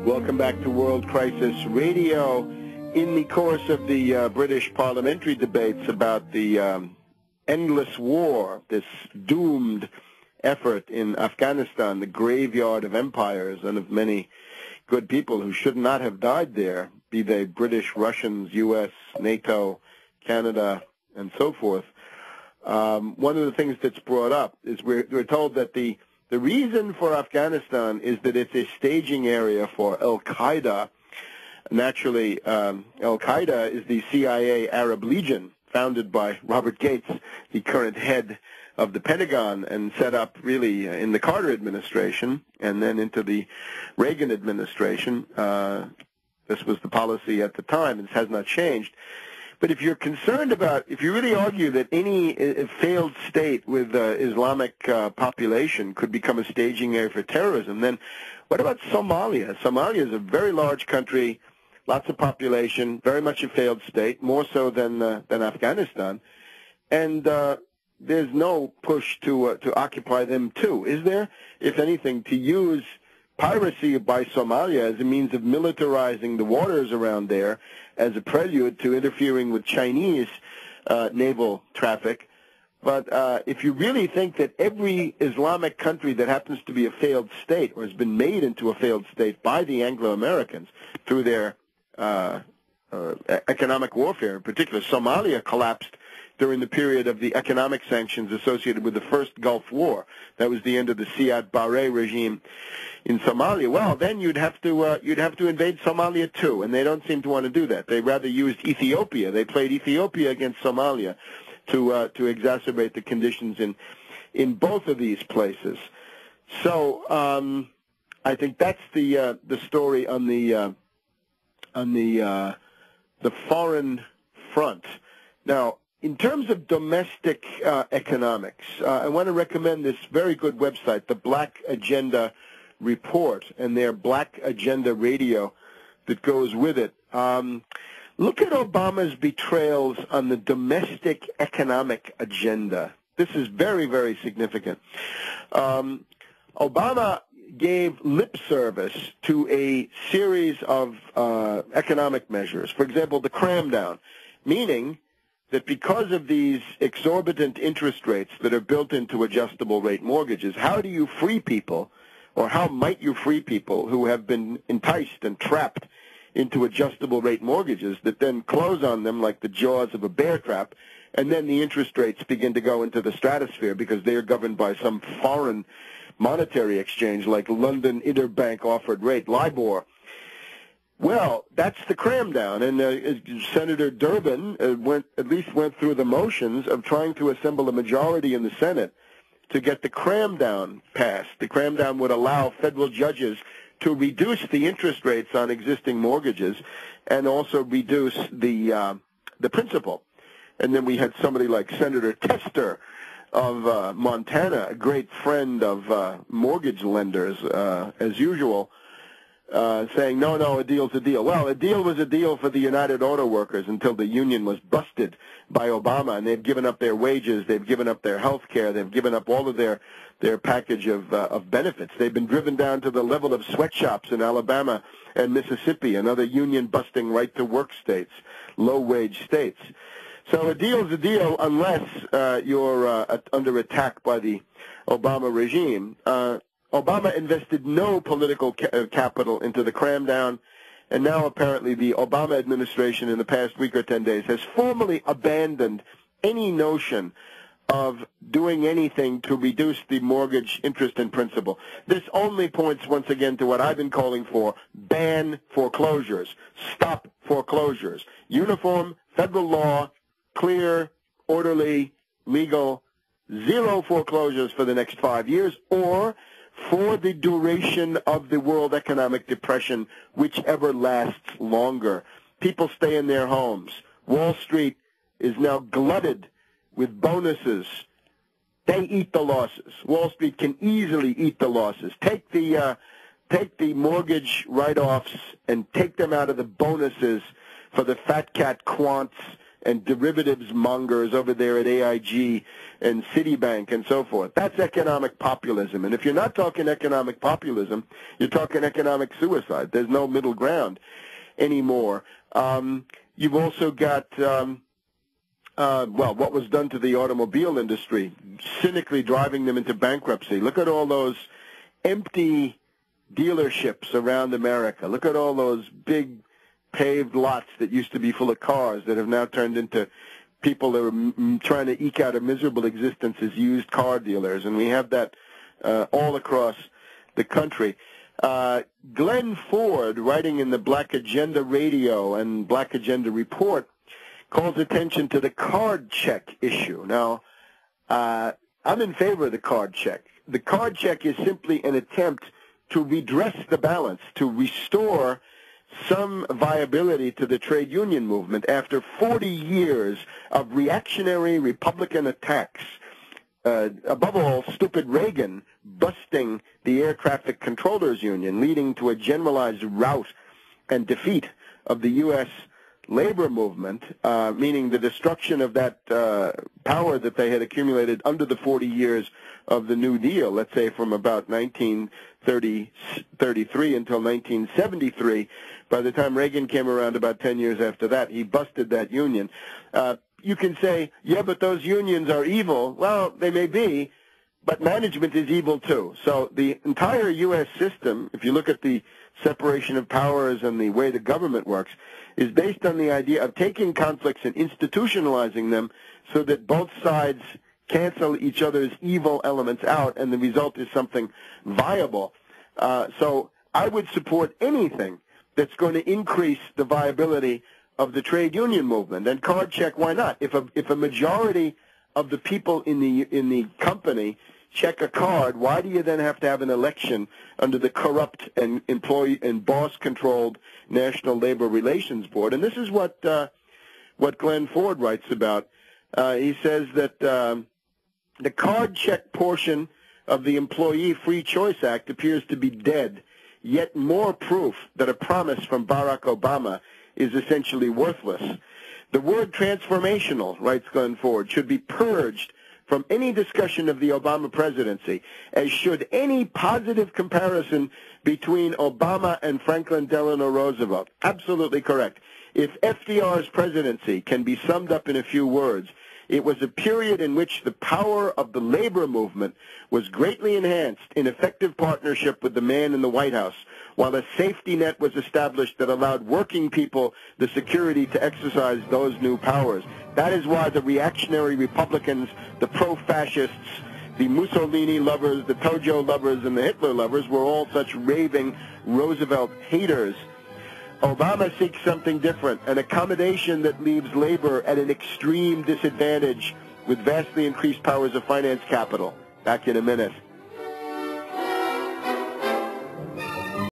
Welcome back to World Crisis Radio. In the course of the British parliamentary debates about the endless war, this doomed effort in Afghanistan, the graveyard of empires and of many good people who should not have died there, be they British, Russians, U.S., NATO, Canada, and so forth. One of the things that's brought up is we're told that the reason for Afghanistan is that it's a staging area for Al-Qaeda. Naturally, Al-Qaeda is the CIA Arab Legion, founded by Robert Gates, the current head of the Pentagon, and set up really in the Carter administration and then into the Reagan administration. This was the policy at the time. It has not changed. But if you're concerned about, if you really argue that any failed state with Islamic population could become a staging area for terrorism, then what about Somalia? Somalia is a very large country, lots of population, very much a failed state, more so than Afghanistan, and there's no push to occupy them too, is there? If anything, to use piracy by Somalia as a means of militarizing the waters around there as a prelude to interfering with Chinese naval traffic. But if you really think that every Islamic country that happens to be a failed state or has been made into a failed state by the Anglo-Americans through their economic warfare, in particular, Somalia collapsed during the period of the economic sanctions associated with the first Gulf War. That was the end of the Siad Barre regime in Somalia. Well, then you'd have to invade Somalia too, and they don't seem to want to do that. They rather used Ethiopia. They played Ethiopia against Somalia to exacerbate the conditions in both of these places. So I think that's the story on the foreign front. Now, in terms of domestic economics, I want to recommend this very good website, the Black Agenda Report, and their Black Agenda Radio that goes with it. Look at Obama's betrayals on the domestic economic agenda. This is very, very significant. Obama gave lip service to a series of economic measures. For example, the cram down, meaning that because of these exorbitant interest rates that are built into adjustable rate mortgages, how do you free people, or how might you free people who have been enticed and trapped into adjustable rate mortgages that then close on them like the jaws of a bear trap, and then the interest rates begin to go into the stratosphere because they are governed by some foreign monetary exchange like London Interbank Offered Rate, LIBOR. Well, that's the cram down, and Senator Durbin went through the motions of trying to assemble a majority in the Senate to get the cram down passed. The cram down would allow federal judges to reduce the interest rates on existing mortgages and also reduce the principal. And then we had somebody like Senator Tester of Montana, a great friend of mortgage lenders, as usual, saying, no, a deal's a deal. Well, a deal was a deal for the United Auto Workers until the union was busted by Obama, and they've given up their wages, they've given up their health care, they've given up all of their package of benefits. They've been driven down to the level of sweatshops in Alabama and Mississippi and other union-busting right-to-work states, low-wage states. So a deal's a deal unless you're under attack by the Obama regime. Obama invested no political capital into the cram down, and now apparently the Obama administration in the past week or 10 days has formally abandoned any notion of doing anything to reduce the mortgage interest and principal. This only points once again to what I've been calling for: ban foreclosures, stop foreclosures, uniform federal law, clear, orderly, legal, zero foreclosures for the next 5 years, or for the duration of the world economic depression, whichever lasts longer. People stay in their homes. Wall Street is now glutted with bonuses. They eat the losses. Wall Street can easily eat the losses. Take the mortgage write-offs and take them out of the bonuses for the fat cat quants and derivatives mongers over there at AIG and Citibank and so forth. That's economic populism. And if you're not talking economic populism, you're talking economic suicide. There's no middle ground anymore. You've also got, what was done to the automobile industry, cynically driving them into bankruptcy. Look at all those empty dealerships around America. Look at all those big paved lots that used to be full of cars that have now turned into people that are trying to eke out a miserable existence as used car dealers, and we have that all across the country. Glenn Ford, writing in the Black Agenda Radio and Black Agenda Report, calls attention to the card check issue. Now, I'm in favor of the card check. The card check is simply an attempt to redress the balance, to restore some viability to the trade union movement after 40 years of reactionary Republican attacks. Above all, stupid Reagan busting the Air Traffic Controllers Union, leading to a generalized rout and defeat of the U.S. labor movement, meaning the destruction of that power that they had accumulated under the 40 years of the New Deal, let's say from about 1933 until 1973. By the time Reagan came around about 10 years after that, he busted that union. You can say, yeah, but those unions are evil. Well, they may be, but management is evil too. So the entire U.S. system, if you look at the separation of powers and the way the government works, is based on the idea of taking conflicts and institutionalizing them so that both sides cancel each other's evil elements out, and the result is something viable. So I would support anything that's going to increase the viability of the trade union movement. And card check, why not? If a majority of the people in the company check a card, why do you then have to have an election under the corrupt and employee and boss-controlled National Labor Relations Board? And this is what Glenn Ford writes about. He says that the card check portion of the Employee Free Choice Act appears to be dead, yet more proof that a promise from Barack Obama is essentially worthless. The word transformational, writes Glenn Ford, should be purged from any discussion of the Obama presidency, as should any positive comparison between Obama and Franklin Delano Roosevelt. Absolutely correct. If FDR's presidency can be summed up in a few words, it was a period in which the power of the labor movement was greatly enhanced in effective partnership with the man in the White House, while a safety net was established that allowed working people the security to exercise those new powers. That is why the reactionary Republicans, the pro-fascists, the Mussolini lovers, the Tojo lovers, and the Hitler lovers were all such raving Roosevelt haters. Obama seeks something different, an accommodation that leaves labor at an extreme disadvantage with vastly increased powers of finance capital. Back in a minute.